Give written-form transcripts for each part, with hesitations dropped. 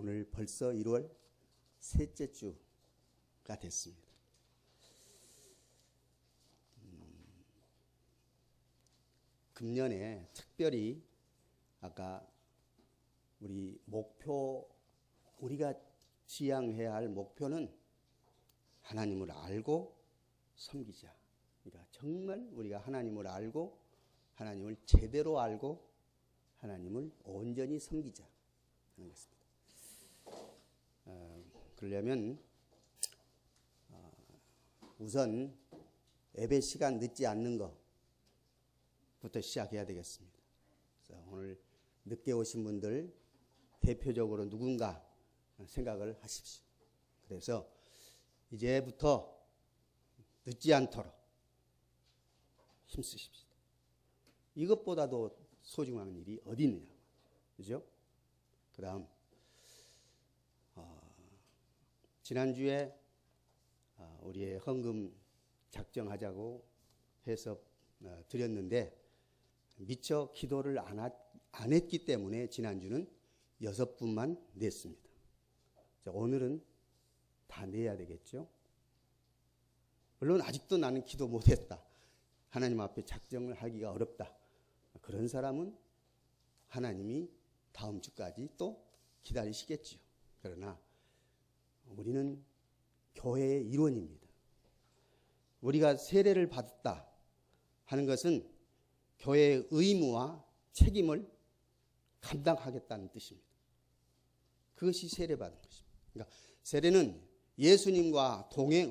오늘 벌써 1월 셋째 주가 됐습니다. 금년에 특별히 아까 우리 우리가 지향해야 할 목표는 하나님을 알고 섬기자. 그러니까 정말 우리가 하나님을 알고 하나님을 제대로 알고 하나님을 온전히 섬기자 하는 것입니다. 그러려면 우선 예배 시간 늦지 않는 것부터 시작해야 되겠습니다. 그래서 오늘 늦게 오신 분들 대표적으로 누군가 생각을 하십시오. 그래서 이제부터 늦지 않도록 힘쓰십시다. 이것보다도 소중한 일이 어디 있느냐, 그죠? 그 다음 지난주에 우리의 헌금 작정하자고 해서 드렸는데 미처 기도를 안 했기 때문에 지난주는 6분만 냈습니다. 오늘은 다 내야 되겠죠. 물론 아직도 나는 기도 못했다, 하나님 앞에 작정을 하기가 어렵다, 그런 사람은 하나님이 다음 주까지 또 기다리시겠지요. 그러나 우리는 교회의 일원입니다. 우리가 세례를 받았다 하는 것은 교회의 의무와 책임을 감당하겠다는 뜻입니다. 그것이 세례받은 것입니다. 그러니까 세례는 예수님과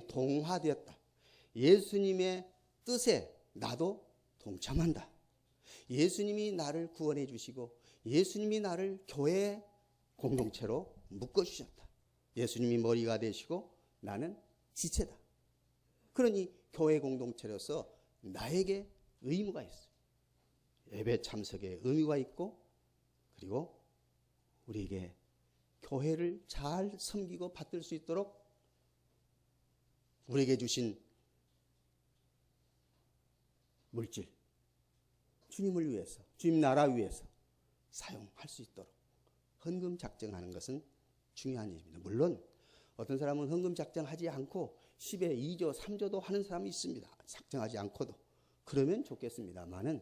동화되었다. 예수님의 뜻에 나도 동참한다. 예수님이 나를 구원해 주시고 예수님이 나를 교회의 공동체로 묶어주셨다. 예수님이 머리가 되시고 나는 지체다. 그러니 교회 공동체로서 나에게 의무가 있어요. 예배 참석에 의무가 있고, 그리고 우리에게 교회를 잘 섬기고 받들 수 있도록 우리에게 주신 물질, 주님을 위해서, 주님 나라 위해서 사용할 수 있도록 헌금 작정하는 것은 중요한 일입니다. 물론 어떤 사람은 헌금 작정하지 않고 10에 2조, 3조도 하는 사람이 있습니다. 작정하지 않고도. 그러면 좋겠습니다만은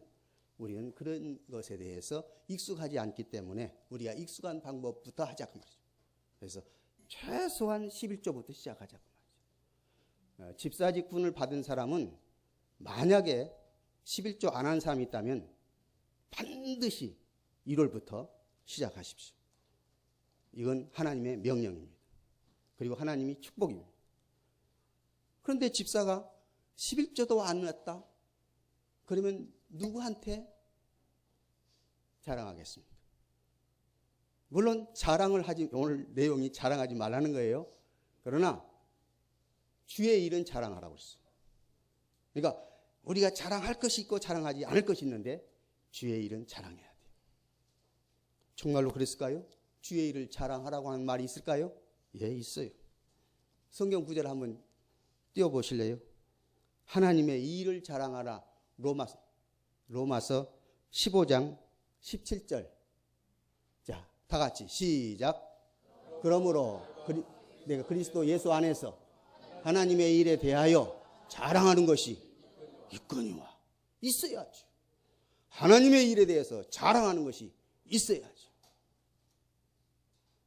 우리는 그런 것에 대해서 익숙하지 않기 때문에 우리가 익숙한 방법부터 하자고 말이죠. 그래서 최소한 11조부터 시작하자고 말이죠. 집사직분을 받은 사람은 만약에 11조 안 한 사람이 있다면 반드시 1월부터 시작하십시오. 이건 하나님의 명령입니다. 그리고 하나님이 축복입니다. 그런데 집사가 11조도 안 했다? 그러면 누구한테 자랑하겠습니까? 물론 오늘 내용이 자랑하지 말라는 거예요. 그러나 주의 일은 자랑하라고 했어요. 그러니까 우리가 자랑할 것이 있고 자랑하지 않을 것이 있는데 주의 일은 자랑해야 돼요. 정말로 그랬을까요? 주의 일을 자랑하라고 하는 말이 있을까요? 예, 있어요. 성경 구절 한번 띄워보실래요? 하나님의 일을 자랑하라. 로마서 15장 17절. 자, 다 같이 시작. 그러므로 내가 그리스도 예수 안에서 하나님의 일에 대하여 자랑하는 것이 있거니와. 있어야죠. 하나님의 일에 대해서 자랑하는 것이 있어야죠.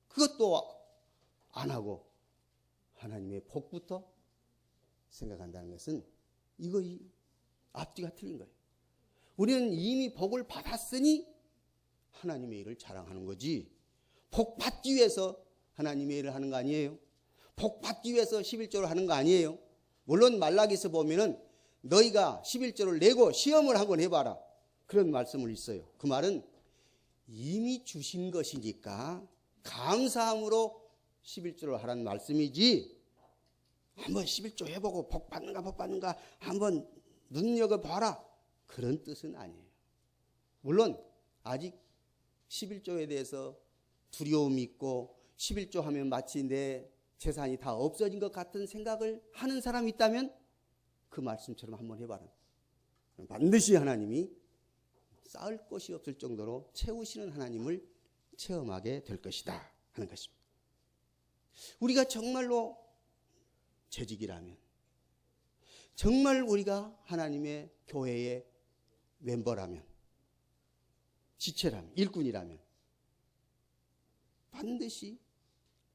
그것도 안 하고 하나님의 복부터 생각한다는 것은 이거의 앞뒤가 틀린 거예요. 우리는 이미 복을 받았으니 하나님의 일을 자랑하는 거지, 복 받기 위해서 하나님의 일을 하는 거 아니에요. 복 받기 위해서 11조를 하는 거 아니에요. 물론 말라기서 보면은 너희가 11조를 내고 시험을 한번 해봐라, 그런 말씀을 있어요. 그 말은 이미 주신 것이니까 감사함으로 11조를 하라는 말씀이지, 한번 11조 해보고 복 받는가 한번 눈여겨봐라, 그런 뜻은 아니에요. 물론 아직 11조에 대해서 두려움이 있고 11조 하면 마치 내 재산이 다 없어진 것 같은 생각을 하는 사람이 있다면 그 말씀처럼 한번 해봐라. 반드시 하나님이 쌓을 것이 없을 정도로 채우시는 하나님을 체험하게 될 것이다 하는 것입니다. 우리가 정말로 재직이라면, 정말 우리가 하나님의 교회의 멤버라면, 지체라면, 일꾼이라면 반드시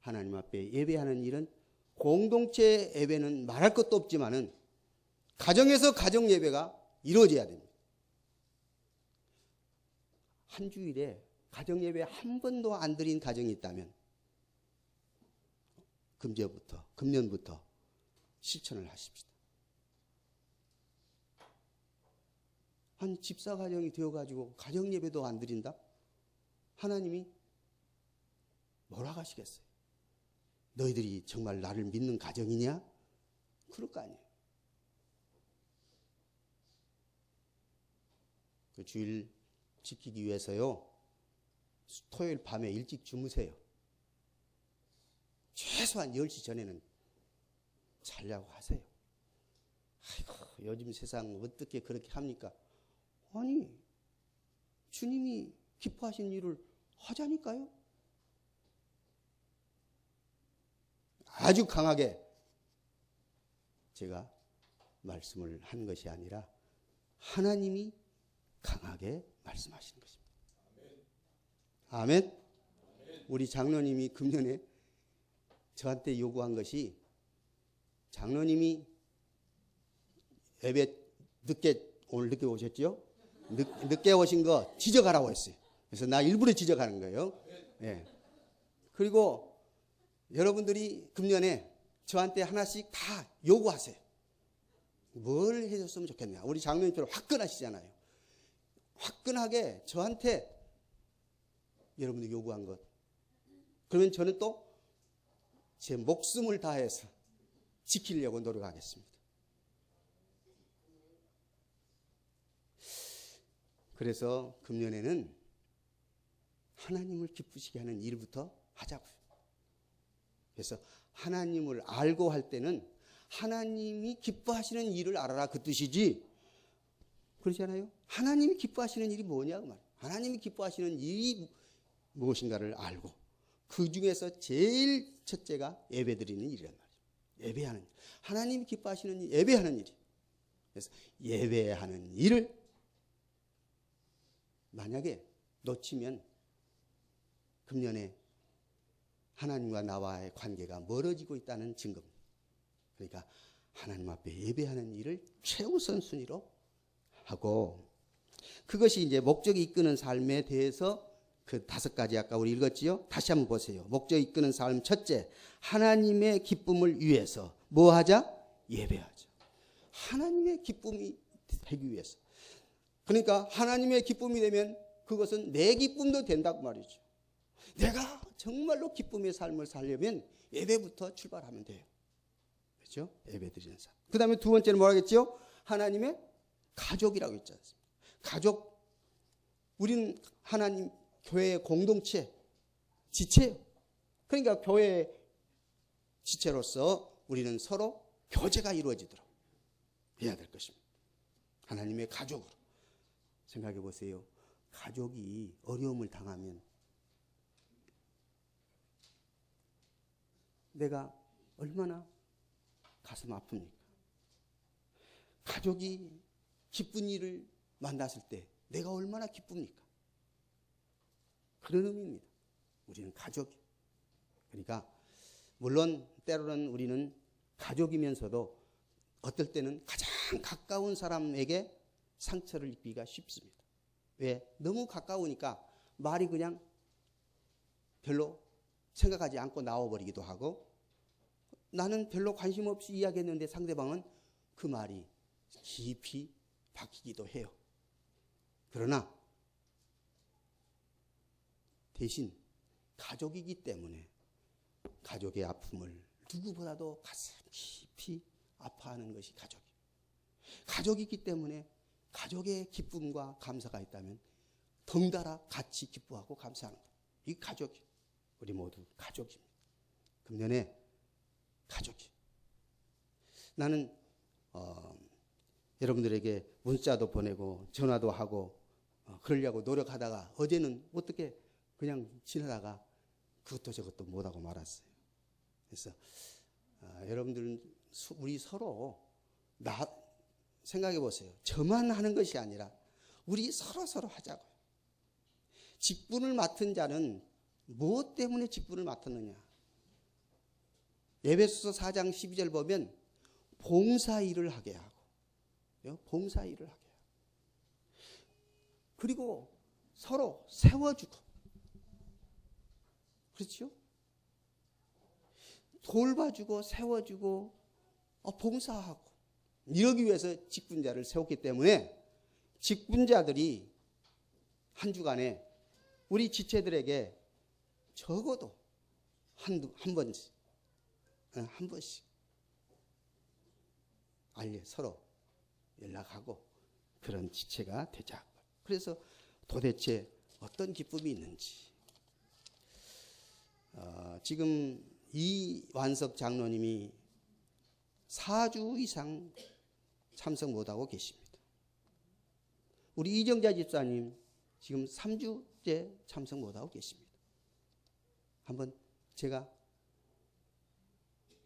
하나님 앞에 예배하는 일은, 공동체 예배는 말할 것도 없지만은 가정에서 가정 예배가 이루어져야 됩니다. 한 주일에 가정 예배 한 번도 안 드린 가정이 있다면 금년부터 실천을 하십시다. 한 집사 가정이 되어가지고 가정 예배도 안 드린다? 하나님이 뭐라 하시겠어요? 너희들이 정말 나를 믿는 가정이냐? 그럴 거 아니에요. 그 주일 지키기 위해서요, 토요일 밤에 일찍 주무세요. 최소한 10시 전에는 자려고 하세요. 아이고, 요즘 세상 어떻게 그렇게 합니까? 아니, 주님이 기뻐하신 일을 하자니까요. 아주 강하게 제가 말씀을 한 것이 아니라 하나님이 강하게 말씀하시는 것입니다. 아멘. 우리 장로님이 금년에 저한테 요구한 것이, 장로님이 예배 오늘 늦게 오셨죠? 늦게 오신 거 지적하라고 했어요. 그래서 나 일부러 지적하는 거예요. 예. 그리고 여러분들이 금년에 저한테 하나씩 다 요구하세요. 뭘 해줬으면 좋겠냐. 우리 장로님처럼 화끈하시잖아요. 화끈하게 저한테 여러분들 요구한 것. 그러면 저는 또 제 목숨을 다해서 지키려고 노력하겠습니다. 그래서 금년에는 하나님을 기쁘시게 하는 일부터 하자고요. 그래서 하나님을 알고 할 때는 하나님이 기뻐하시는 일을 알아라, 그 뜻이지. 그렇잖아요. 하나님이 기뻐하시는 일이 뭐냐 그 말이에요. 하나님이 기뻐하시는 일이 무엇인가를 알고, 그 중에서 제일 첫째가 예배드리는 일이란 말이에요. 예배하는 일. 하나님이 기뻐하시는 일, 예배하는 일이. 그래서 예배하는 일을 만약에 놓치면 금년에 하나님과 나와의 관계가 멀어지고 있다는 증거입니다. 그러니까 하나님 앞에 예배하는 일을 최우선 순위로 하고, 그것이 이제 목적이 이끄는 삶에 대해서 그 5가지 아까 우리 읽었지요? 다시 한번 보세요. 목적이 이끄는 삶 첫째, 하나님의 기쁨을 위해서 뭐 하자? 예배하자. 하나님의 기쁨이 되기 위해서. 그러니까 하나님의 기쁨이 되면 그것은 내 기쁨도 된다고 말이죠. 내가 정말로 기쁨의 삶을 살려면 예배부터 출발하면 돼요. 그렇죠? 예배 드리는 삶. 그 다음에 두 번째는 뭐라 했죠? 하나님의 가족이라고 했지 않습니까? 가족. 우리는 하나님 교회의 공동체, 지체예요. 그러니까 교회의 지체로서 우리는 서로 교제가 이루어지도록 해야 될 것입니다. 하나님의 가족으로. 생각해 보세요. 가족이 어려움을 당하면 내가 얼마나 가슴 아픕니까? 가족이 기쁜 일을 만났을 때 내가 얼마나 기쁩니까? 그런 의미입니다. 우리는 가족이. 그러니까 물론 때로는 우리는 가족이면서도 어떨 때는 가장 가까운 사람에게 상처를 입기가 쉽습니다. 왜? 너무 가까우니까 말이 그냥 별로 생각하지 않고 나와버리기도 하고, 나는 별로 관심 없이 이야기했는데 상대방은 그 말이 깊이 박히기도 해요. 그러나 대신 가족이기 때문에 가족의 아픔을 누구보다도 가슴 깊이 아파하는 것이 가족이에요. 가족이기 때문에 가족의 기쁨과 감사가 있다면 덩달아 같이 기뻐하고 감사하는 거예요. 이 가족이에요. 우리 모두 가족입니다. 금년에 가족이. 나는 여러분들에게 문자도 보내고 전화도 하고 그러려고 노력하다가 어제는 어떻게 그냥 지나다가 그것도 저것도 못하고 말았어요. 그래서 여러분들은 우리 서로 생각해 보세요. 저만 하는 것이 아니라 우리 서로 하자고요. 직분을 맡은 자는 무엇 때문에 직분을 맡았느냐? 에베소서 4장 12절 보면 봉사일을 하게 하고, 봉사일을 하게 하고, 그리고 서로 세워주고, 그렇죠? 돌봐주고 세워주고 봉사하고, 이러기 위해서 직분자를 세웠기 때문에 직분자들이 한 주간에 우리 지체들에게 적어도 한 번씩 서로 연락하고 그런 지체가 되자. 그래서 도대체 어떤 기쁨이 있는지, 지금 이완석 장로님이 4주 이상 참석 못하고 계십니다. 우리 이정자 집사님 지금 3주째 참석 못하고 계십니다. 한번 제가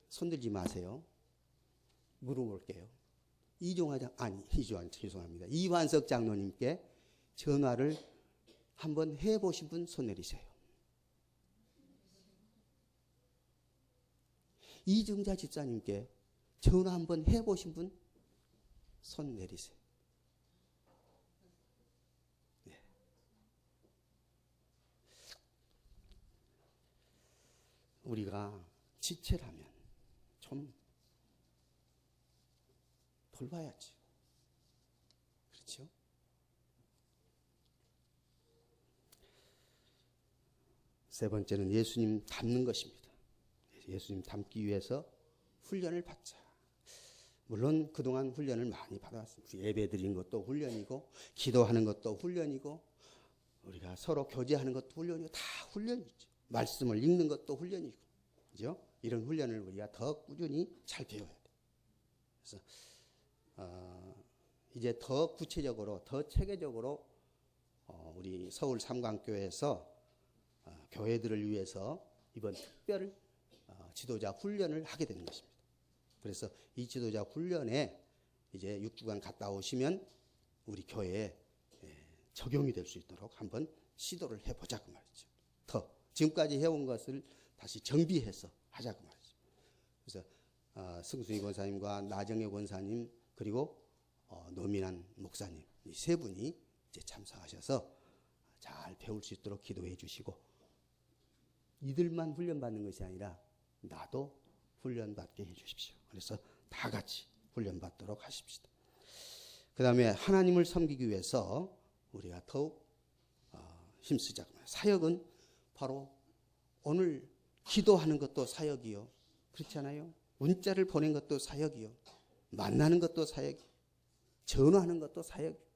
손들지 마세요. 물어볼게요. 죄송합니다. 이완석 장로님께 전화를 한번 해보신 분 손 내리세요. 이정자 집사님께 전화 한번 해보신 분 손 내리세요. 네. 우리가 지체라면 좀 돌봐야지. 그렇죠? 세 번째는 예수님 닮는 것입니다. 예수님 닮기 위해서 훈련을 받자. 물론 그동안 훈련을 많이 받아왔습니다. 예배 드리는 것도 훈련이고, 기도하는 것도 훈련이고, 우리가 서로 교제하는 것도 훈련이고, 다 훈련이죠. 말씀을 읽는 것도 훈련이고, 그죠? 이런 훈련을 우리가 더 꾸준히 잘 배워야 돼요. 그래서 이제 더 구체적으로, 더 체계적으로 우리 서울 삼강교회에서 교회들을 위해서 이번 특별 지도자 훈련을 하게 되는 것입니다. 그래서 이 지도자 훈련에 이제 6주간 갔다 오시면 우리 교회에 적용이 될 수 있도록 한번 시도를 해보자 그 말이죠. 더 지금까지 해온 것을 다시 정비해서 하자 그 말이죠. 그래서 승순이 권사님과 나정혜 권사님 그리고 노민한 목사님 이 세 분이 이제 참석하셔서 잘 배울 수 있도록 기도해 주시고, 이들만 훈련받는 것이 아니라 나도 훈련받게 해 주십시오. 그래서 다 같이 훈련받도록 하십시다. 그 다음에 하나님을 섬기기 위해서 우리가 더욱 힘쓰자. 사역은 바로 오늘 기도하는 것도 사역이요. 그렇지 않아요? 문자를 보낸 것도 사역이요. 만나는 것도 사역이요. 전화하는 것도 사역이요.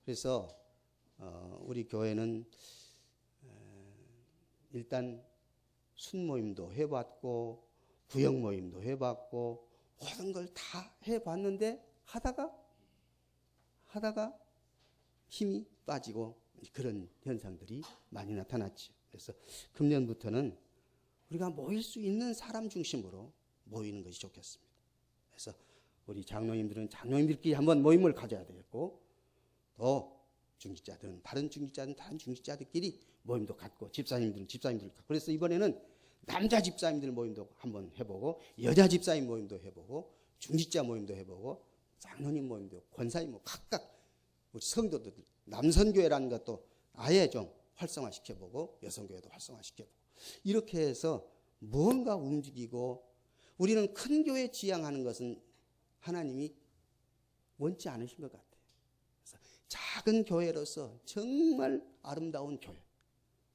그래서 우리 교회는 일단 순모임도 해봤고 구역 모임도 해봤고 모든 걸 다 해봤는데 하다가 힘이 빠지고 그런 현상들이 많이 나타났죠. 그래서 금년부터는 우리가 모일 수 있는 사람 중심으로 모이는 것이 좋겠습니다. 그래서 우리 장로님들은 장로님들끼리 한번 모임을 가져야 되겠고, 또 중직자들은 다른 중직자들끼리 모임도 갖고, 집사님들은 집사님들 갖고, 그래서 이번에는 남자 집사님들 모임도 한번 해보고, 여자 집사님 모임도 해보고, 중직자 모임도 해보고, 장로님 모임도, 권사님 모임 각각 우리 성도들 남선교회라는 것도 아예 좀 활성화시켜보고, 여성교회도 활성화시켜보고, 이렇게 해서 뭔가 움직이고, 우리는 큰 교회 지향하는 것은 하나님이 원치 않으신 것 같아요. 그래서 작은 교회로서 정말 아름다운 교회,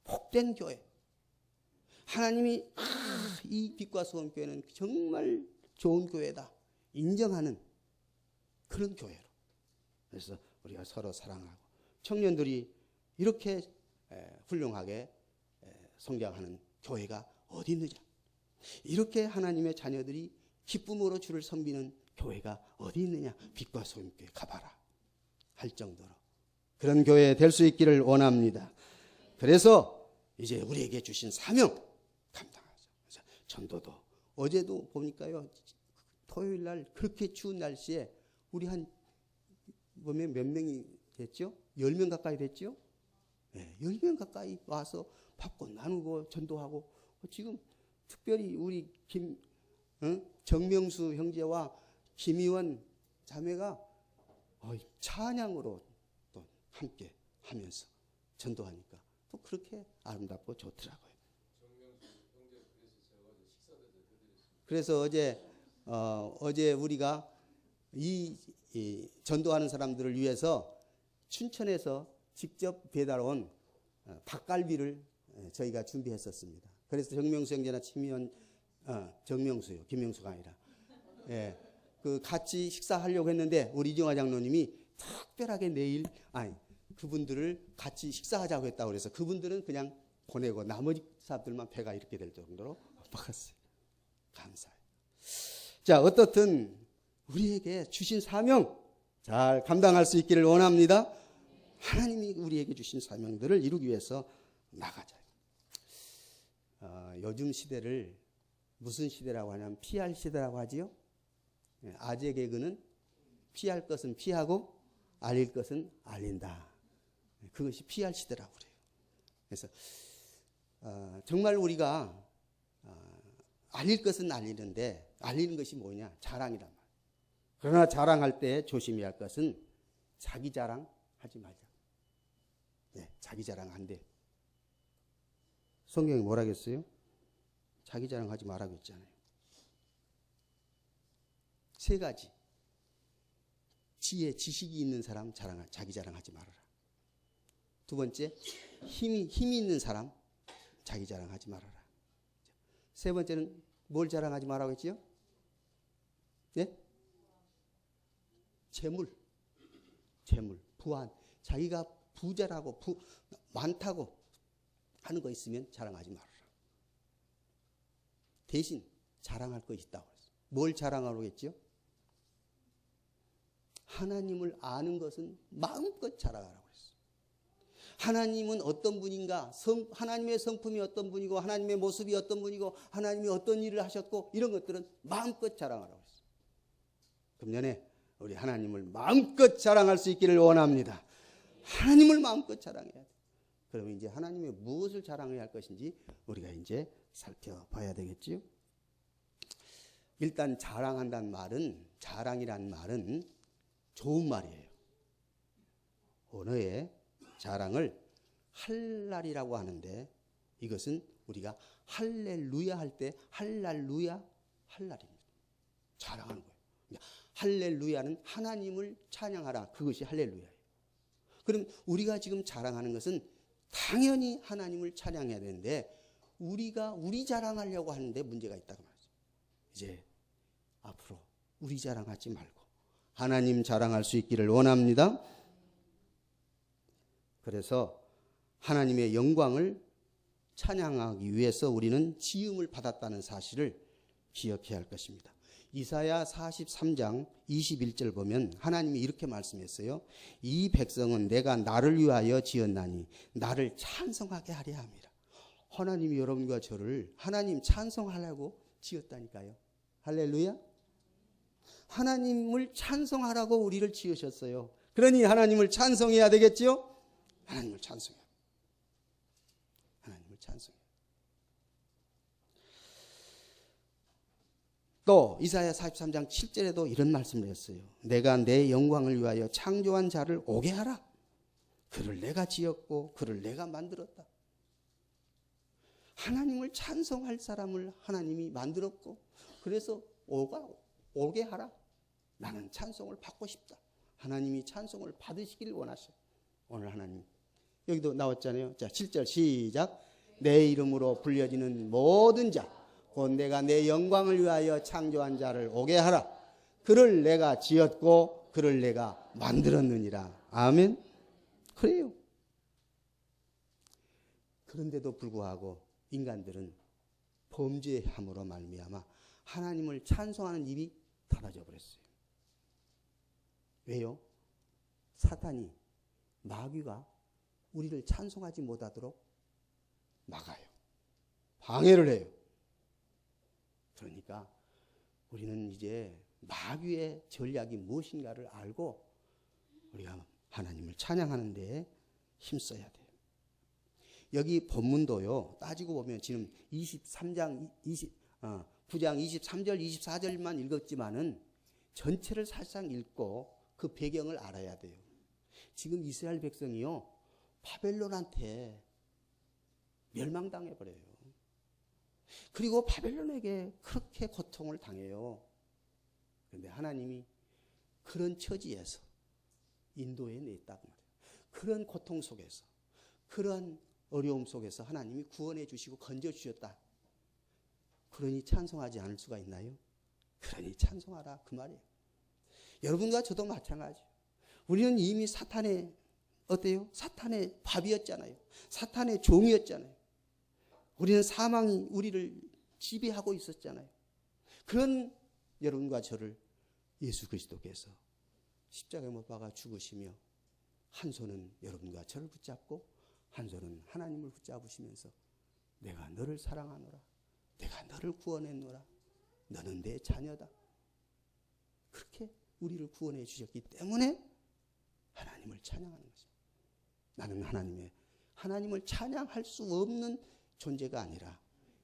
복된 교회, 하나님이 이 빛과 소금 교회는 정말 좋은 교회다 인정하는 그런 교회로, 그래서 우리가 서로 사랑하고 청년들이 이렇게 훌륭하게 성장하는 교회가 어디 있느냐, 이렇게 하나님의 자녀들이 기쁨으로 주를 섬기는 교회가 어디 있느냐, 빛과 소금 교회 가봐라 할 정도로 그런 교회 될 수 있기를 원합니다. 그래서 이제 우리에게 주신 사명 감당하죠. 전도도 어제도 보니까요. 토요일 날 그렇게 추운 날씨에 우리 한 보면 몇 명이 됐죠? 10명 가까이 됐죠? 네, 10명 가까이 와서 밥도 나누고 전도하고 지금 특별히 우리 정명수 형제와 김희원 자매가 찬양으로 또 함께 하면서 전도하니까 또 그렇게 아름답고 좋더라고요. 그래서 어제 우리가 이 전도하는 사람들을 위해서 춘천에서 직접 배달 온 닭갈비를 저희가 준비했었습니다. 그래서 정명수 형제나 정명수요. 김명수가 아니라. 예. 그 같이 식사하려고 했는데 우리 이정화 장로님이 특별하게 내일 그분들을 같이 식사하자고 했다고 그래서 그분들은 그냥 보내고 나머지 사람들만 배가 이렇게 될 정도로 바꿨어요. 감사해요. 자, 어떻든 우리에게 주신 사명 잘 감당할 수 있기를 원합니다. 하나님이 우리에게 주신 사명들을 이루기 위해서 나가자. 요즘 시대를 무슨 시대라고 하냐면 PR 시대라고 하지요. 아재 개그는 피할 것은 피하고 알릴 것은 알린다. 그것이 PR 시대라고 그래요. 그래서 정말 우리가 알릴 것은 알리는데 알리는 것이 뭐냐? 자랑이란 말이에요. 그러나 자랑할 때 조심해야 할 것은 자기 자랑하지 말자. 네, 자기 자랑 안 돼. 성경이 뭐라겠어요? 자기 자랑하지 말라고 했잖아요. 세 가지. 지혜, 지식이 있는 사람 자기 자랑하지 말아라. 두 번째, 힘이 있는 사람 자기 자랑하지 말아라. 세 번째는 뭘 자랑하지 말라고 했지요? 네? 재물, 부한. 자기가 부자라고 많다고 하는 거 있으면 자랑하지 말아라. 대신 자랑할 거 있다고 했어요. 뭘 자랑하라고 했지요? 하나님을 아는 것은 마음껏 자랑하라고 했어요. 하나님은 어떤 분인가, 하나님의 성품이 어떤 분이고 하나님의 모습이 어떤 분이고 하나님이 어떤 일을 하셨고 이런 것들은 마음껏 자랑하라고 했어요. 금년에 우리 하나님을 마음껏 자랑할 수 있기를 원합니다. 하나님을 마음껏 자랑해야 돼. 그러면 이제 하나님의 무엇을 자랑해야 할 것인지 우리가 이제 살펴봐야 되겠지요. 일단 자랑한다는 말은, 자랑이란 말은 좋은 말이에요. 언어의 자랑을 할랄이라고 하는데 이것은 우리가 할렐루야 할 때 할랄루야 할랄입니다. 자랑하는 거예요. 할렐루야는 하나님을 찬양하라. 그것이 할렐루야예요. 그럼 우리가 지금 자랑하는 것은 당연히 하나님을 찬양해야 되는데 우리가 우리 자랑하려고 하는데 문제가 있다고 말이죠. 이제 앞으로 우리 자랑하지 말고 하나님 자랑할 수 있기를 원합니다. 그래서 하나님의 영광을 찬양하기 위해서 우리는 지음을 받았다는 사실을 기억해야 할 것입니다. 이사야 43장 21절 보면 하나님이 이렇게 말씀했어요. 이 백성은 내가 나를 위하여 지었나니 나를 찬송하게 하려 함이라. 하나님이 여러분과 저를 하나님 찬송하려고 지었다니까요. 할렐루야. 하나님을 찬송하라고 우리를 지으셨어요. 그러니 하나님을 찬송해야 되겠죠? 하나님을 찬송해야 돼요. 하나님을 찬송해야 돼요. 또 이사야 43장 7절에도 이런 말씀을 했어요. 내가 내 영광을 위하여 창조한 자를 오게 하라. 그를 내가 지었고 그를 내가 만들었다. 하나님을 찬송할 사람을 하나님이 만들었고 그래서 오게 하라. 나는 찬송을 받고 싶다. 하나님이 찬송을 받으시길 원하셔요. 오늘 하나님 여기도 나왔잖아요. 자, 7절 시작. 내 이름으로 불려지는 모든 자 곧 내가 내 영광을 위하여 창조한 자를 오게 하라. 그를 내가 지었고 그를 내가 만들었느니라. 아멘. 그래요. 그런데도 불구하고 인간들은 범죄함으로 말미암아 하나님을 찬송하는 입이 닫아져 버렸어요. 왜요? 사탄이, 마귀가 우리를 찬송하지 못하도록 막아요. 방해를 해요. 그러니까 우리는 이제 마귀의 전략이 무엇인가를 알고 우리가 하나님을 찬양하는 데 힘써야 돼요. 여기 본문도요, 따지고 보면 지금 9장 23절, 24절만 읽었지만은 전체를 사실상 읽고 그 배경을 알아야 돼요. 지금 이스라엘 백성이요, 바벨론한테 멸망당해 버려요. 그리고 바벨론에게 그렇게 고통을 당해요. 그런데 하나님이 그런 처지에서 인도해 냈다고 말해요. 그런 고통 속에서, 그런 어려움 속에서 하나님이 구원해 주시고 건져 주셨다. 그러니 찬송하지 않을 수가 있나요? 그러니 찬송하라 그 말이에요. 여러분과 저도 마찬가지예요. 우리는 이미 사탄의 어때요? 사탄의 밥이었잖아요. 사탄의 종이었잖아요. 우리는 사망이 우리를 지배하고 있었잖아요. 그런 여러분과 저를 예수 그리스도께서 십자가에 못 박아 죽으시며 한 손은 여러분과 저를 붙잡고 한 손은 하나님을 붙잡으시면서 내가 너를 사랑하노라. 내가 너를 구원했노라. 너는 내 자녀다. 그렇게 우리를 구원해 주셨기 때문에 하나님을 찬양하는 것입니다. 나는 하나님을 찬양할 수 없는 존재가 아니라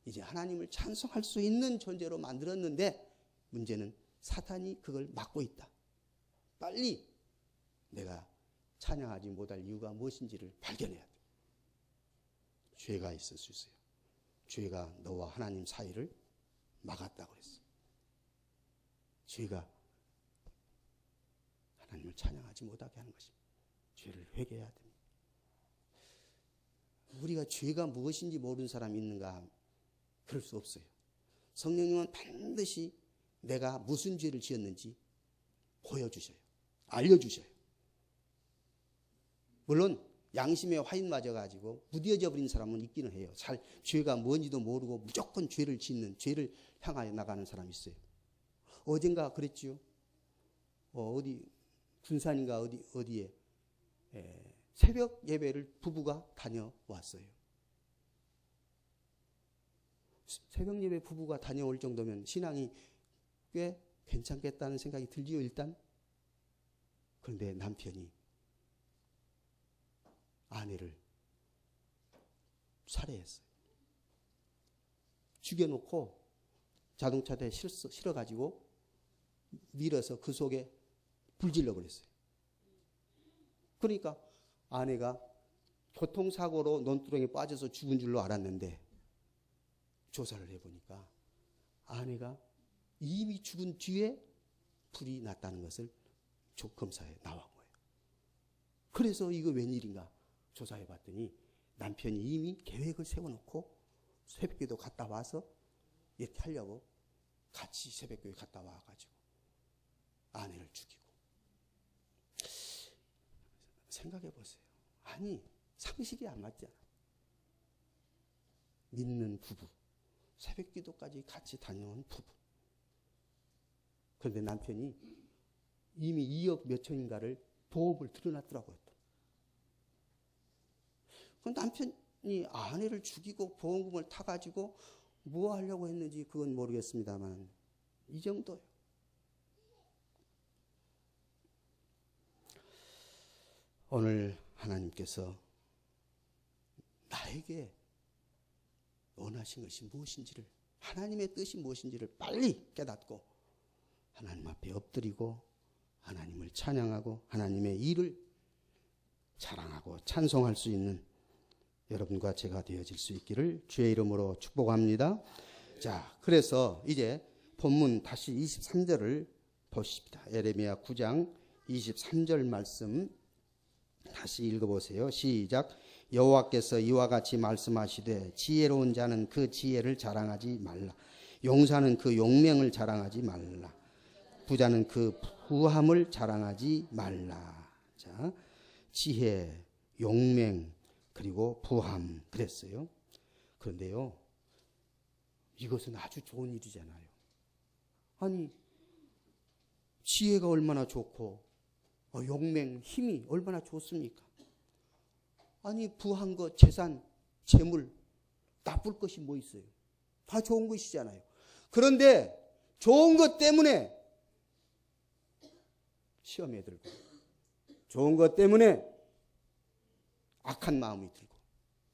이제 하나님을 찬송할 수 있는 존재로 만들었는데 문제는 사탄이 그걸 막고 있다. 빨리 내가 찬양하지 못할 이유가 무엇인지를 발견해야 돼. 죄가 있을 수 있어요. 죄가 너와 하나님 사이를 막았다고 그랬어요. 죄가 하나님을 찬양하지 못하게 하는 것입니다. 죄를 회개해야 됩니다. 우리가 죄가 무엇인지 모르는 사람이 있는가? 그럴 수 없어요. 성령님은 반드시 내가 무슨 죄를 지었는지 보여주셔요. 알려주셔요. 물론 양심에 화인 맞아가지고 무뎌져 버린 사람은 있기는 해요. 잘 죄가 뭔지도 모르고 무조건 죄를 짓는, 죄를 향하여 나가는 사람이 있어요. 어젠가 그랬지요. 어디 군산인가 어디에 새벽 예배를 부부가 다녀왔어요. 새벽 예배 부부가 다녀올 정도면 신앙이 꽤 괜찮겠다는 생각이 들지요, 일단. 그런데 남편이 아내를 살해했어요. 죽여놓고 자동차에 실어가지고 밀어서 그 속에 불질러 버렸어요. 그러니까 아내가 교통사고로 논두렁에 빠져서 죽은 줄로 알았는데 조사를 해보니까 아내가 이미 죽은 뒤에 불이 났다는 것을 검사에 나온 거예요. 그래서 이거 웬일인가 조사해봤더니 남편이 이미 계획을 세워놓고 새벽기도 갔다 와서 이렇게 하려고 같이 새벽교회 갔다 와가지고 아내를 죽이고. 생각해 보세요. 아니 상식이 안 맞잖아. 믿는 부부, 새벽기도까지 같이 다녀온 부부. 그런데 남편이 이미 2억 몇천인가를 보험을 들여놨더라고요. 그럼 남편이 아내를 죽이고 보험금을 타가지고 뭐 하려고 했는지 그건 모르겠습니다만 이 정도예요. 오늘 하나님께서 나에게 원하신 것이 무엇인지를, 하나님의 뜻이 무엇인지를 빨리 깨닫고 하나님 앞에 엎드리고 하나님을 찬양하고 하나님의 일을 자랑하고 찬송할 수 있는 여러분과 제가 되어질 수 있기를 주의 이름으로 축복합니다. 자, 그래서 이제 본문 다시 23절을 보십시다. 예레미야 9장 23절 말씀 다시 읽어보세요. 시작. 여호와께서 이와 같이 말씀하시되 지혜로운 자는 그 지혜를 자랑하지 말라. 용사는 그 용맹을 자랑하지 말라. 부자는 그 부함을 자랑하지 말라. 자, 지혜, 용맹, 그리고 부함 그랬어요. 그런데요, 이것은 아주 좋은 일이잖아요. 아니, 지혜가 얼마나 좋고 용맹, 힘이 얼마나 좋습니까? 아니, 부한 것, 재산, 재물, 나쁠 것이 뭐 있어요? 다 좋은 것이잖아요. 그런데 좋은 것 때문에 시험에 들고, 좋은 것 때문에 악한 마음이 들고,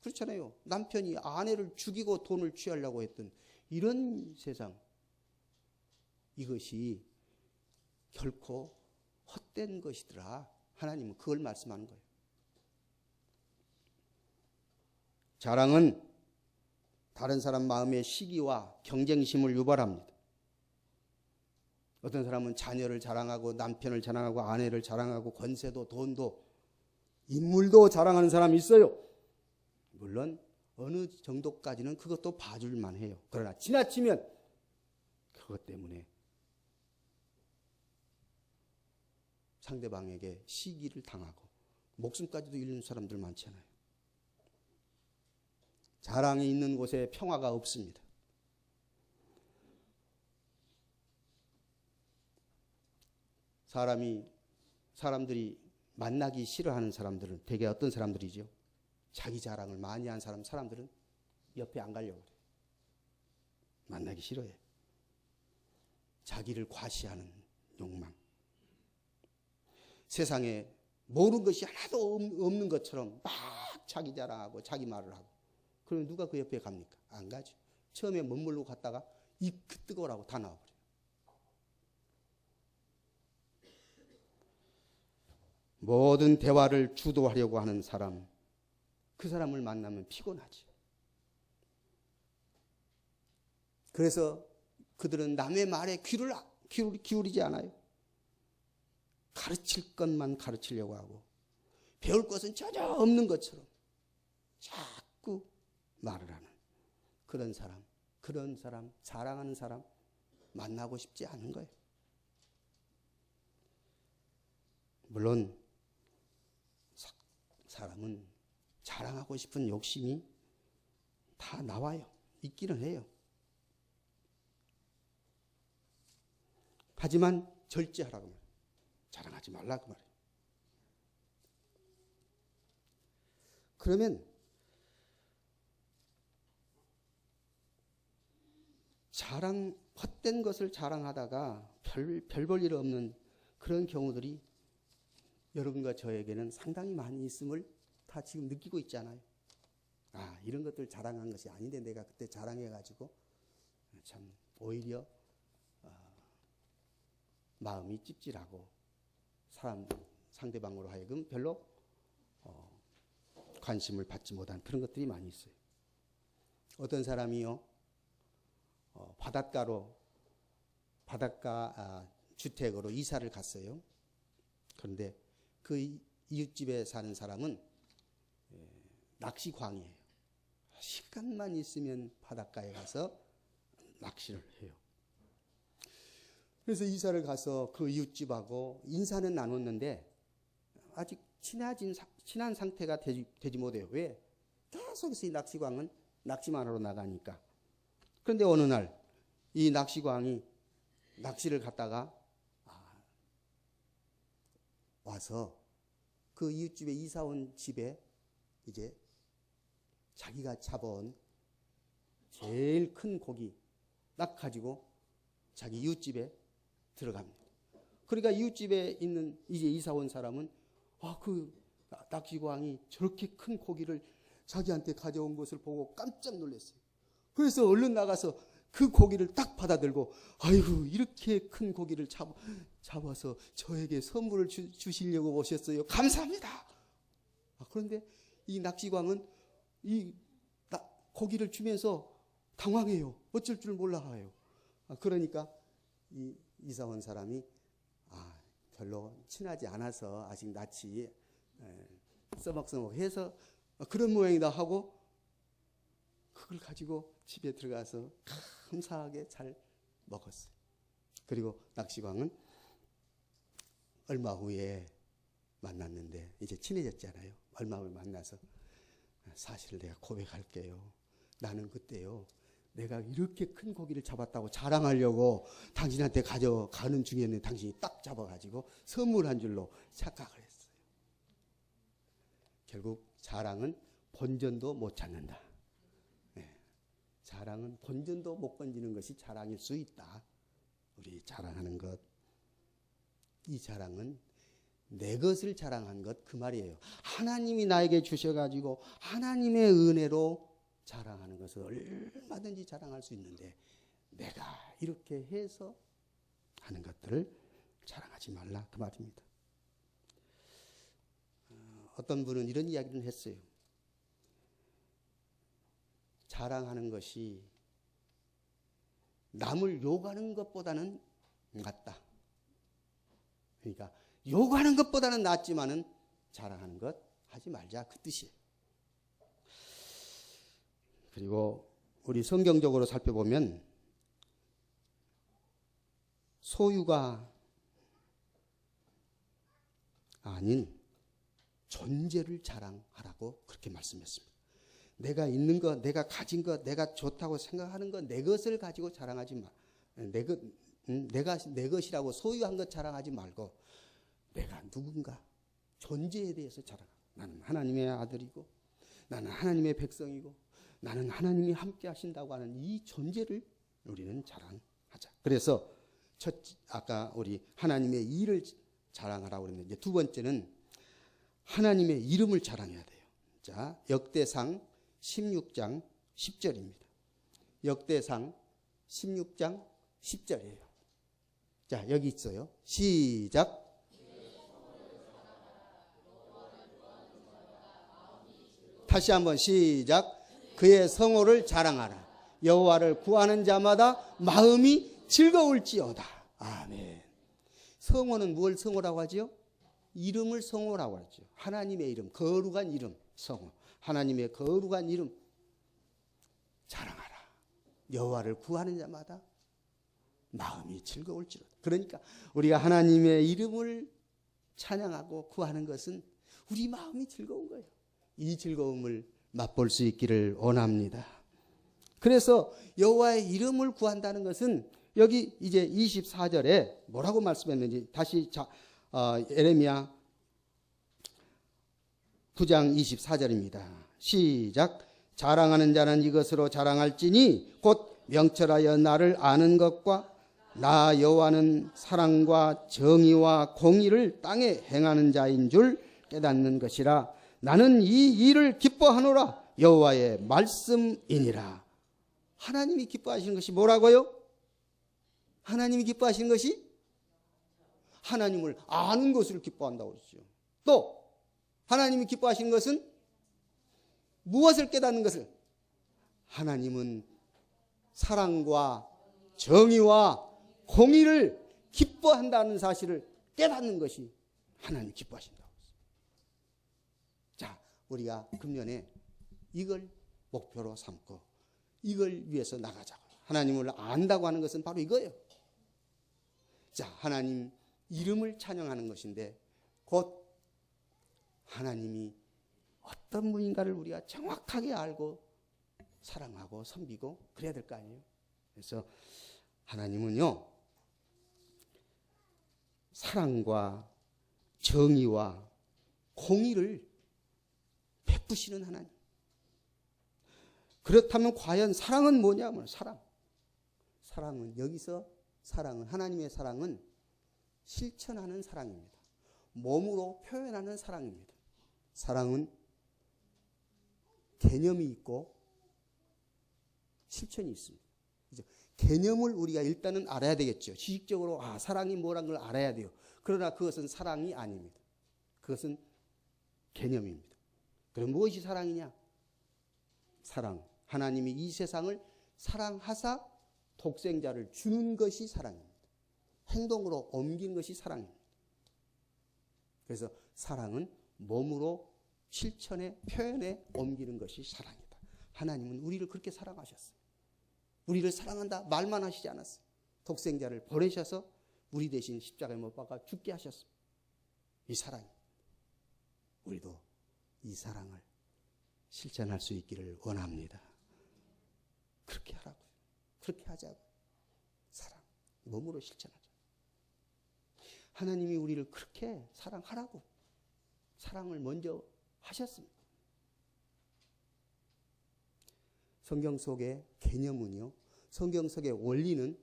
그렇잖아요. 남편이 아내를 죽이고 돈을 취하려고 했던 이런 세상, 이것이 결코 헛된 것이더라. 하나님은 그걸 말씀하는 거예요. 자랑은 다른 사람 마음의 시기와 경쟁심을 유발합니다. 어떤 사람은 자녀를 자랑하고 남편을 자랑하고 아내를 자랑하고 권세도 돈도 인물도 자랑하는 사람이 있어요. 물론 어느 정도까지는 그것도 봐줄만 해요. 그러나 지나치면 그것 때문에 상대방에게 시기를 당하고 목숨까지도 잃는 사람들 많잖아요. 자랑이 있는 곳에 평화가 없습니다. 사람들이 만나기 싫어하는 사람들은 대개 어떤 사람들이죠? 자기 자랑을 많이 한 사람들은 옆에 안 가려고 그래요. 만나기 싫어해. 자기를 과시하는 욕망. 세상에 모르는 것이 하나도 없는 것처럼 막 자기 자랑하고 자기 말을 하고, 그러면 누가 그 옆에 갑니까? 안 가죠. 처음에 멋모르고 갔다가 그 뜨거워라고 다 나와버려요. 모든 대화를 주도하려고 하는 사람, 그 사람을 만나면 피곤하지. 그래서 그들은 남의 말에 귀를 기울이지 않아요. 가르칠 것만 가르치려고 하고 배울 것은 전혀 없는 것처럼 자꾸 말을 하는 그런 사람, 자랑하는 사람 만나고 싶지 않은 거예요. 물론 사람은 자랑하고 싶은 욕심이 다 나와요. 있기는 해요. 하지만 절제하라고 말해요. 자랑하지 말라고 말해요. 그러면 헛된 것을 자랑하다가 별 볼 일 없는 그런 경우들이 여러분과 저에게는 상당히 많이 있음을 다 지금 느끼고 있잖아요. 이런 것들 자랑한 것이 아닌데 내가 그때 자랑해가지고 참 오히려 마음이 찝찝하고 상대방으로 하여금 별로 관심을 받지 못한 그런 것들이 많이 있어요. 어떤 사람이요, 바닷가 주택으로 이사를 갔어요. 그런데 그 이웃집에 사는 사람은 낚시광이에요. 시간만 있으면 바닷가에 가서 낚시를 해요. 그래서 이사를 가서 그 이웃집하고 인사는 나눴는데 아직 친한 상태가 되지 못해요. 왜? 계속해서 이 낚시광은 낚시만 하러 나가니까. 그런데 어느 날 이 낚시광이 낚시를 갔다가 와서 그 이웃집에 이사 온 집에 이제 자기가 잡아온 제일 큰 고기 딱 가지고 자기 이웃집에 들어갑니다. 그러니까 이웃집에 있는 이제 이사 온 사람은 그 낚시광이 저렇게 큰 고기를 자기한테 가져온 것을 보고 깜짝 놀랐어요. 그래서 얼른 나가서 그 고기를 딱 받아들고 아이고 이렇게 큰 고기를 잡아서 저에게 선물을 주시려고 오셨어요. 감사합니다. 그런데 이 낚시광은 이 고기를 주면서 당황해요. 어쩔 줄 몰라 해요. 그러니까 이 이사 온 사람이 별로 친하지 않아서 아직 낯이 써먹써먹해서 그런 모양이다 하고 그걸 가지고 집에 들어가서 감사하게 잘 먹었어요. 그리고 낚시광은 얼마 후에 만났는데 이제 친해졌잖아요. 얼마 후에 만나서 사실 내가 고백할게요. 나는 그때요, 내가 이렇게 큰 고기를 잡았다고 자랑하려고 당신한테 가져가는 중이었는데 당신이 딱 잡아가지고 선물한 줄로 착각을 했어요. 결국 자랑은 본전도 못 찾는다. 자랑은 본전도 못 건지는 것이 자랑일 수 있다. 우리 자랑하는 것, 이 자랑은 내 것을 자랑한 것, 그 말이에요. 하나님이 나에게 주셔가지고 하나님의 은혜로 자랑하는 것을 얼마든지 자랑할 수 있는데, 내가 이렇게 해서 하는 것들을 자랑하지 말라, 그 말입니다. 어떤 분은 이런 이야기를 했어요. 자랑하는 것이 남을 욕하는 것보다는 낫다. 그러니까 욕하는 것보다는 낫지만은 자랑하는 것 하지 말자, 그 뜻이에요. 그리고 우리 성경적으로 살펴보면 소유가 아닌 존재를 자랑하라고 그렇게 말씀했습니다. 내가 있는 것, 내가 가진 것, 내가 좋다고 생각하는 것, 내 것을 가지고 자랑하지 마. 내가 내 것이라고 소유한 것 자랑하지 말고, 내가 누군가 존재에 대해서 자랑하라. 나는 하나님의 아들이고, 나는 하나님의 백성이고, 나는 하나님이 함께 하신다고 하는 이 존재를 우리는 자랑하자. 그래서 아까 우리 하나님의 일을 자랑하라고 그랬는데, 이제 두 번째는 하나님의 이름을 자랑해야 돼요. 자, 역대상 16장 10절입니다. 역대상 16장 10절이에요. 자, 여기 있어요. 시작. 다시 한번 시작. 그의 성호를 자랑하라. 여호와를 구하는 자마다 마음이 즐거울지어다. 아멘. 성호는 뭘 성호라고 하죠? 이름을 성호라고 하죠. 하나님의 이름, 거룩한 이름, 성호. 하나님의 거룩한 이름 자랑하라. 여호와를 구하는 자마다 마음이 즐거울지로다. 그러니까 우리가 하나님의 이름을 찬양하고 구하는 것은 우리 마음이 즐거운 거예요. 이 즐거움을 맛볼 수 있기를 원합니다. 그래서 여호와의 이름을 구한다는 것은 여기 이제 24절에 뭐라고 말씀했는지 다시 예레미야 9장 24절입니다. 시작. 자랑하는 자는 이것으로 자랑할지니 곧 명철하여 나를 아는 것과 나 여호와는 사랑과 정의와 공의를 땅에 행하는 자인 줄 깨닫는 것이라. 나는 이 일을 기뻐하노라. 여호와의 말씀이니라. 하나님이 기뻐하시는 것이 뭐라고요? 하나님이 기뻐하시는 것이 하나님을 아는 것을 기뻐한다고 그러죠. 또 하나님이 기뻐하시는 것은 무엇을 깨닫는 것을? 하나님은 사랑과 정의와 공의를 기뻐한다는 사실을 깨닫는 것이 하나님 기뻐하신다고 했어요. 자, 우리가 금년에 이걸 목표로 삼고 이걸 위해서 나가자고요. 하나님을 안다고 하는 것은 바로 이거예요. 자, 하나님 이름을 찬양하는 것인데 곧 하나님이 어떤 분인가를 우리가 정확하게 알고 사랑하고 섬기고 그래야 될 거 아니에요. 그래서 하나님은요, 사랑과 정의와 공의를 베푸시는 하나님. 그렇다면 과연 사랑은 뭐냐면 사랑은 여기서 사랑은 하나님의 사랑은 실천하는 사랑입니다. 몸으로 표현하는 사랑입니다. 사랑은 개념이 있고 실천이 있습니다. 그죠? 개념을 우리가 일단은 알아야 되겠죠. 지식적으로 사랑이 뭐라는 걸 알아야 돼요. 그러나 그것은 사랑이 아닙니다. 그것은 개념입니다. 그럼 무엇이 사랑이냐? 사랑. 하나님이 이 세상을 사랑하사 독생자를 주는 것이 사랑입니다. 행동으로 옮긴 것이 사랑입니다. 그래서 사랑은 몸으로 실천에 표현에 옮기는 것이 사랑이다. 하나님은 우리를 그렇게 사랑하셨어요. 우리를 사랑한다 말만 하시지 않았어요. 독생자를 보내셔서 우리 대신 십자가에 못 박아 죽게 하셨습니다. 이 사랑, 우리도 이 사랑을 실천할 수 있기를 원합니다. 그렇게 하라고요. 그렇게 하자고. 사랑, 몸으로 실천하자. 하나님이 우리를 그렇게 사랑하라고 사랑을 먼저 하셨습니다. 성경 속의 개념은요, 성경 속의 원리는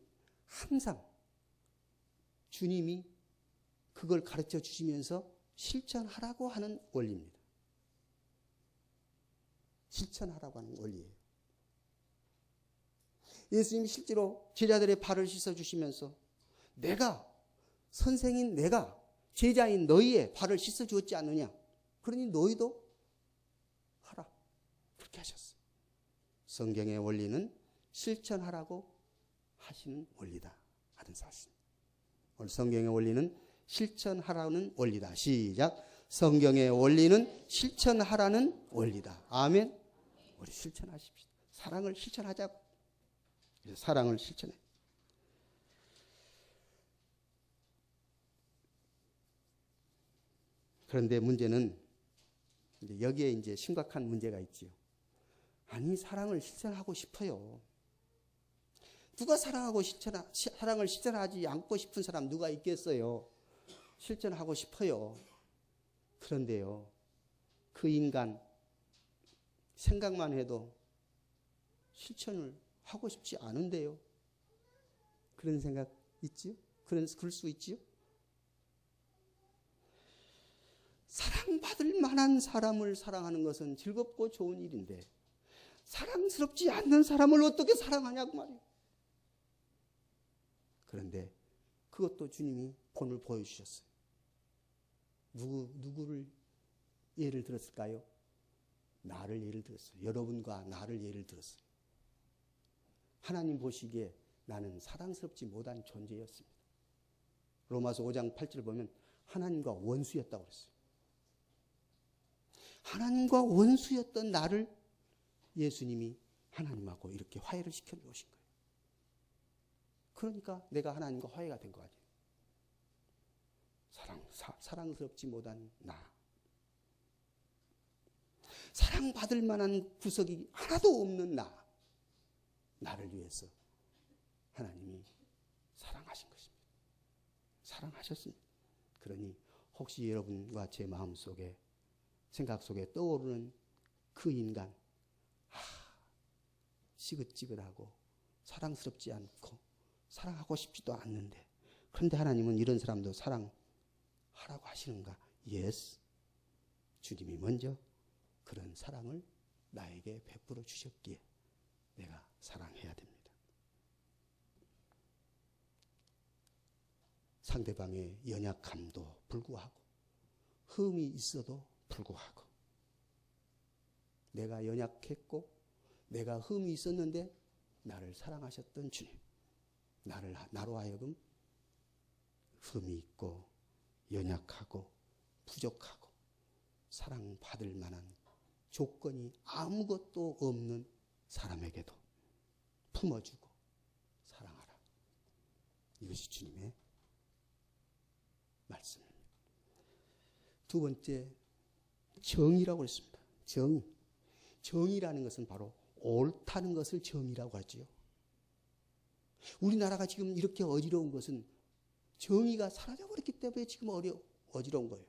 항상 주님이 그걸 가르쳐 주시면서 실천하라고 하는 원리입니다. 실천하라고 하는 원리예요. 예수님이 실제로 제자들의 발을 씻어주시면서 선생인 내가 제자인 너희의 발을 씻어주었지 않느냐. 그러니 너희도 하라. 그렇게 하셨어요. 성경의 원리는 실천하라고 하시는 원리다 하는 사실. 오늘 성경의 원리는 실천하라는 원리다. 시작. 성경의 원리는 실천하라는 원리다. 아멘. 우리 실천하십시오. 사랑을 실천하자고. 사랑을 실천해. 그런데 문제는 여기에 이제 심각한 문제가 있지요. 아니, 사랑을 실천하고 싶어요. 누가 사랑을 실천하지 않고 싶은 사람 누가 있겠어요? 실천하고 싶어요. 그런데요, 그 인간 생각만 해도 실천을 하고 싶지 않은데요. 그런 생각 있지요? 그럴 수 있지요? 사랑받을 만한 사람을 사랑하는 것은 즐겁고 좋은 일인데 사랑스럽지 않는 사람을 어떻게 사랑하냐고 말이에요. 그런데 그것도 주님이 본을 보여주셨어요. 누구를 예를 들었을까요? 나를 예를 들었어요. 여러분과 나를 예를 들었어요. 하나님 보시기에 나는 사랑스럽지 못한 존재였습니다. 로마서 5장 8절을 보면 하나님과 원수였다고 그랬어요. 하나님과 원수였던 나를 예수님이 하나님하고 이렇게 화해를 시켜 놓으신 거예요. 그러니까 내가 하나님과 화해가 된 거 아니에요. 사랑스럽지 못한 나. 사랑받을 만한 구석이 하나도 없는 나를 위해서 하나님이 사랑하신 것입니다. 사랑하셨습니다. 그러니 혹시 여러분과 제 마음속에 생각 속에 떠오르는 그 인간, 지긋지긋하고 사랑스럽지 않고 사랑하고 싶지도 않는데, 그런데 하나님은 이런 사람도 사랑하라고 하시는가? Yes. 주님이 먼저 그런 사랑을 나에게 베풀어 주셨기에 내가 사랑해야 됩니다. 상대방의 연약함도 불구하고, 흠이 있어도 불구하고, 내가 연약했고 내가 흠이 있었는데 나를 사랑하셨던 주님, 나로 하여금 흠이 있고 연약하고 부족하고 사랑받을 만한 조건이 아무것도 없는 사람에게도 품어주고 사랑하라. 이것이 주님의 말씀입니다. 두 번째, 정의라고 했습니다. 정의라는 것은 바로 옳다는 것을 정의라고 하지요. 우리나라가 지금 이렇게 어지러운 것은 정의가 사라져버렸기 때문에 지금 어지러운 거예요.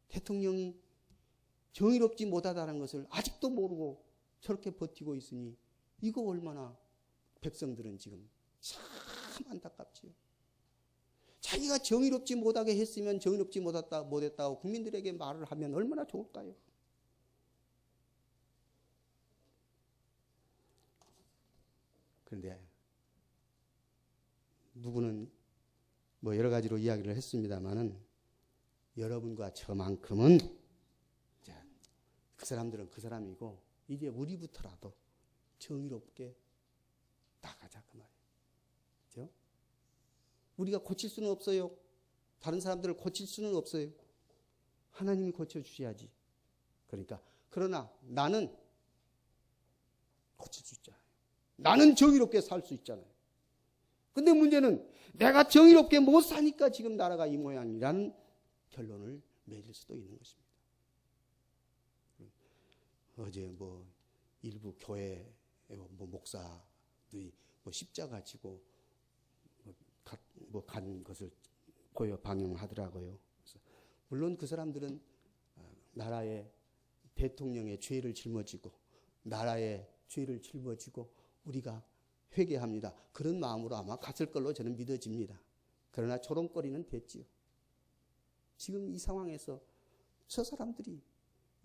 대통령이 정의롭지 못하다는 것을 아직도 모르고 저렇게 버티고 있으니 이거 얼마나 백성들은 지금 참 안타깝지요. 자기가 정의롭지 못하게 했으면 정의롭지 못했다고 국민들에게 말을 하면 얼마나 좋을까요? 그런데 누구는 뭐 여러 가지로 이야기를 했습니다마는 여러분과 저만큼은 이제 그 사람들은 그 사람이고 이제 우리부터라도 정의롭게 나가자 그 말이에요. 그렇죠? 우리가 고칠 수는 없어요. 다른 사람들을 고칠 수는 없어요. 하나님이 고쳐주셔야지. 그러나 나는 고칠 수 있잖아요. 나는 정의롭게 살 수 있잖아요. 근데 문제는 내가 정의롭게 못 사니까 지금 나라가 이 모양이라는 결론을 맺을 수도 있는 것입니다. 어제 일부 교회 목사들이 십자가 지고 간 것을 보여 방영하더라고요. 그래서 물론 그 사람들은 나라의 대통령의 죄를 짊어지고 나라의 죄를 짊어지고 우리가 회개합니다. 그런 마음으로 아마 갔을 걸로 저는 믿어집니다. 그러나 조롱거리는 됐지요. 지금 이 상황에서 저 사람들이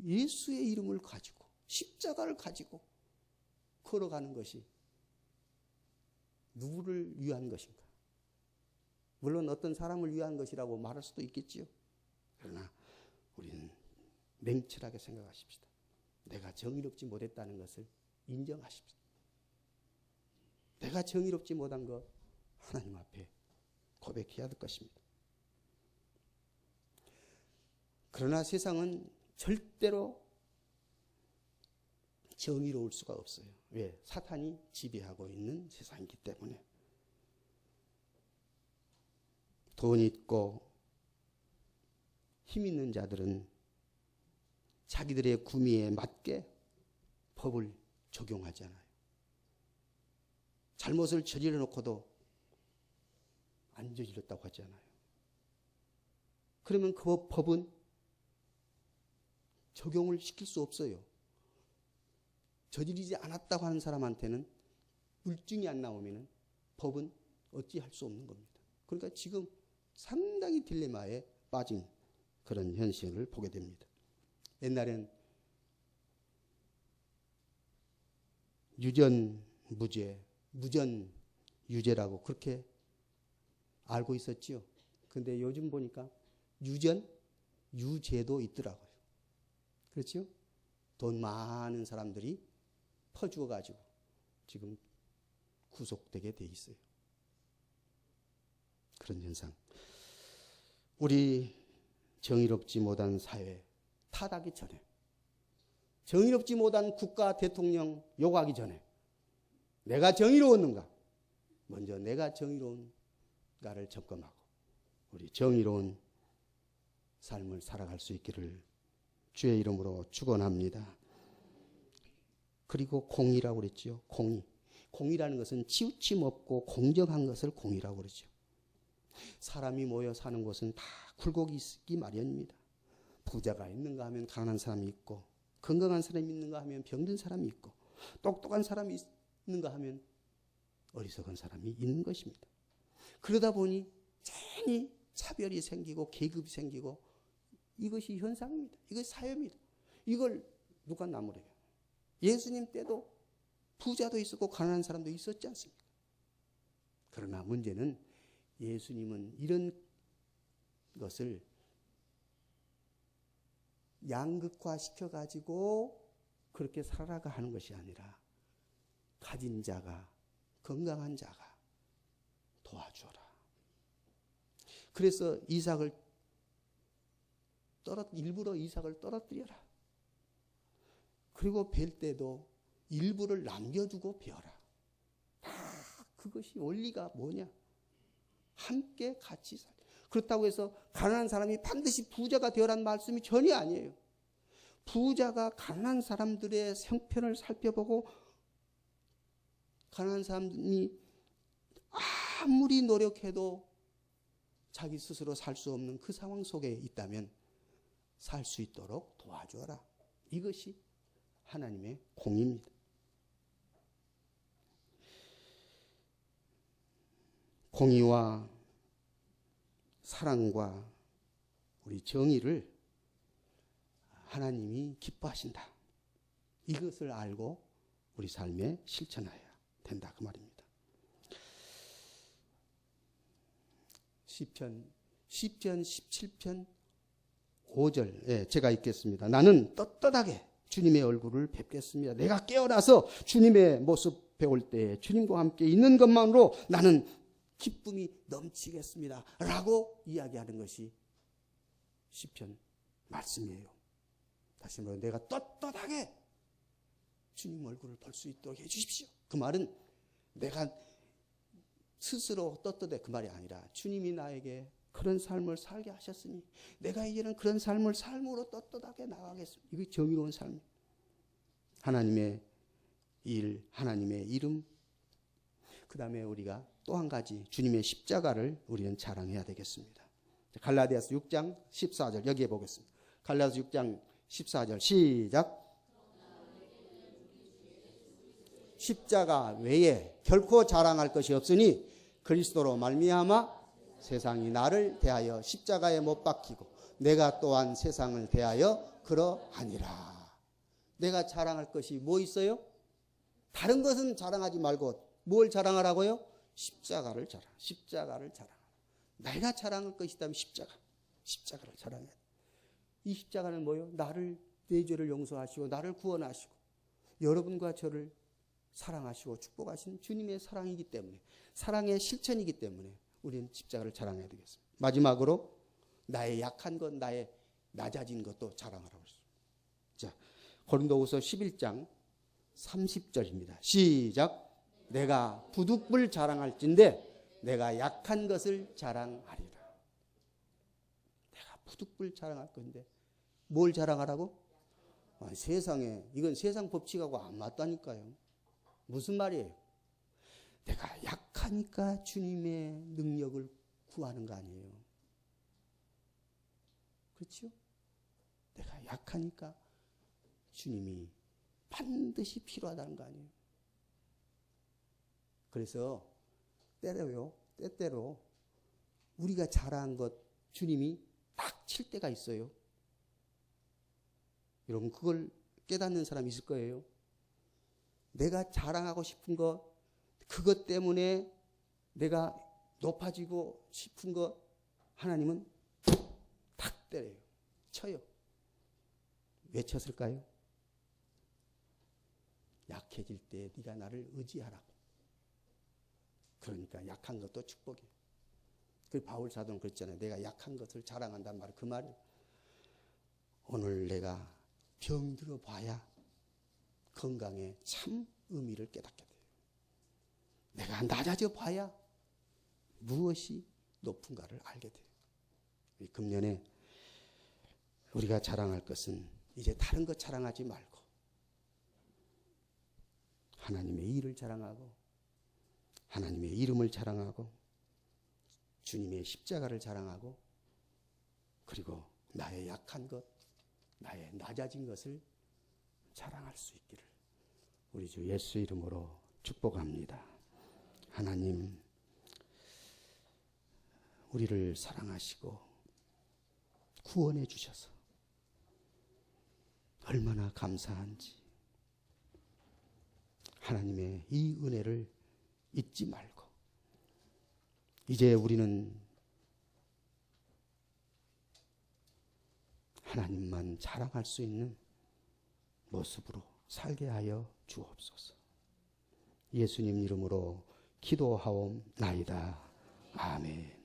예수의 이름을 가지고 십자가를 가지고 걸어가는 것이 누구를 위한 것인가? 물론 어떤 사람을 위한 것이라고 말할 수도 있겠지요. 그러나 우리는 냉철하게 생각하십시다. 내가 정의롭지 못했다는 것을 인정하십시다. 내가 정의롭지 못한 것 하나님 앞에 고백해야 될 것입니다. 그러나 세상은 절대로 정의로울 수가 없어요. 왜? 사탄이 지배하고 있는 세상이기 때문에. 돈 있고 힘 있는 자들은 자기들의 구미에 맞게 법을 적용하지 않아요. 잘못을 저질러 놓고도 안 저질렀다고 하지 않아요. 그러면 그 법은 적용을 시킬 수 없어요. 저지르지 않았다고 하는 사람한테는 물증이 안 나오면 법은 어찌할 수 없는 겁니다. 그러니까 지금 상당히 딜레마에 빠진 그런 현실을 보게 됩니다. 옛날엔 유전무죄, 무전유죄라고 그렇게 알고 있었지요. 근데 요즘 보니까 유전유죄도 있더라고요. 그렇죠? 돈 많은 사람들이 퍼주어가지고 지금 구속되게 돼 있어요. 그런 현상. 우리 정의롭지 못한 사회 타락하기 전에, 정의롭지 못한 국가 대통령 욕하기 전에 내가 정의로웠는가? 먼저 내가 정의로운가를 점검하고 우리 정의로운 삶을 살아갈 수 있기를 주의 이름으로 축원합니다. 그리고 공의라고 그랬죠. 공의. 공의라는 것은 치우침 없고 공정한 것을 공의라고 그러죠. 사람이 모여 사는 곳은 다 굴곡이 있기 마련입니다. 부자가 있는가 하면 가난한 사람이 있고, 건강한 사람이 있는가 하면 병든 사람이 있고, 똑똑한 사람이 있는가 하면 어리석은 사람이 있는 것입니다. 그러다 보니 괜히 차별이 생기고 계급이 생기고 이것이 현상입니다. 이것이 사회입니다. 이걸 누가 나무래요? 예수님 때도 부자도 있었고 가난한 사람도 있었지 않습니까? 그러나 문제는 예수님은 이런 것을 양극화 시켜가지고 그렇게 살아가 하는 것이 아니라 가진 자가, 건강한 자가 도와주어라. 그래서 일부러 이삭을 떨어뜨려라. 그리고 뵐 때도 일부를 남겨두고 벼라. 다 그것이 원리가 뭐냐? 함께 같이 살. 그렇다고 해서 가난한 사람이 반드시 부자가 되어라는 말씀이 전혀 아니에요. 부자가 가난한 사람들의 형편을 살펴보고 가난한 사람이 아무리 노력해도 자기 스스로 살 수 없는 그 상황 속에 있다면 살 수 있도록 도와줘라. 이것이 하나님의 공의입니다. 공의와 사랑과 우리 정의를 하나님이 기뻐하신다. 이것을 알고 우리 삶에 실천해야 된다. 그 말입니다. 시편 17편 5절 제가 읽겠습니다. 나는 떳떳하게 주님의 얼굴을 뵙겠습니다. 내가 깨어나서 주님의 모습 배울 때 주님과 함께 있는 것만으로 나는 기쁨이 넘치겠습니다. 라고 이야기하는 것이 시편 말씀이에요. 다시 말해 내가 떳떳하게 주님 얼굴을 볼 수 있도록 해주십시오. 그 말은 내가 스스로 떳떳해 그 말이 아니라 주님이 나에게 그런 삶을 살게 하셨으니 내가 이제는 그런 삶을 삶으로 떳떳하게 나가겠습니다. 이게 정의로운 삶. 하나님의 일, 하나님의 이름. 그 다음에 우리가 또 한 가지 주님의 십자가를 우리는 자랑해야 되겠습니다. 갈라디아서 6장 14절 여기에 보겠습니다. 갈라디아서 6장 14절 시작. 십자가 외에 결코 자랑할 것이 없으니 그리스도로 말미암아 세상이 나를 대하여 십자가에 못 박히고 내가 또한 세상을 대하여 그러하니라. 내가 자랑할 것이 뭐 있어요? 다른 것은 자랑하지 말고 뭘 자랑하라고요? 십자가를 자랑. 십자가를 자랑. 내가 자랑할 것이 있다면 십자가를 자랑해. 이 십자가는 뭐예요? 나를 내 죄를 용서하시고 나를 구원하시고 여러분과 저를 사랑하시고 축복하신 주님의 사랑이기 때문에, 사랑의 실천이기 때문에 우리는 십자가를 자랑해야 되겠습니다. 마지막으로 나의 약한 것, 나의 낮아진 것도 자랑하라고 했습니다. 자, 고린도후서 11장 30절입니다. 시작. 내가 부득불 자랑할진대 내가 약한 것을 자랑하리라. 내가 부득불 자랑할 건데 뭘 자랑하라고? 세상에, 이건 세상 법칙하고 안 맞다니까요. 무슨 말이에요? 내가 약하니까 주님의 능력을 구하는 거 아니에요. 그렇죠? 내가 약하니까 주님이 반드시 필요하다는 거 아니에요. 그래서 때때로 우리가 잘한 것 주님이 딱 칠 때가 있어요. 여러분 그걸 깨닫는 사람이 있을 거예요. 내가 자랑하고 싶은 것, 그것 때문에 내가 높아지고 싶은 것 하나님은 탁 때려요. 쳐요. 왜 쳤을까요? 약해질 때 네가 나를 의지하라고. 그러니까 약한 것도 축복이에요. 그 바울 사도는 그랬잖아요. 내가 약한 것을 자랑한다는 말, 그 말이에요. 오늘 내가 병들어 봐야 건강에 참 의미를 깨닫게 돼요. 내가 낮아져 봐야 무엇이 높은가를 알게 돼요. 이 금년에 우리가 자랑할 것은 이제 다른 것 자랑하지 말고 하나님의 일을 자랑하고 하나님의 이름을 자랑하고 주님의 십자가를 자랑하고 그리고 나의 약한 것, 나의 낮아진 것을 자랑할 수 있기를 우리 주 예수 이름으로 축복합니다. 하나님, 우리를 사랑하시고 구원해 주셔서 얼마나 감사한지 하나님의 이 은혜를 잊지 말고 이제 우리는 하나님만 자랑할 수 있는 모습으로 살게 하여 주옵소서. 예수님 이름으로 기도하옵나이다. 아멘.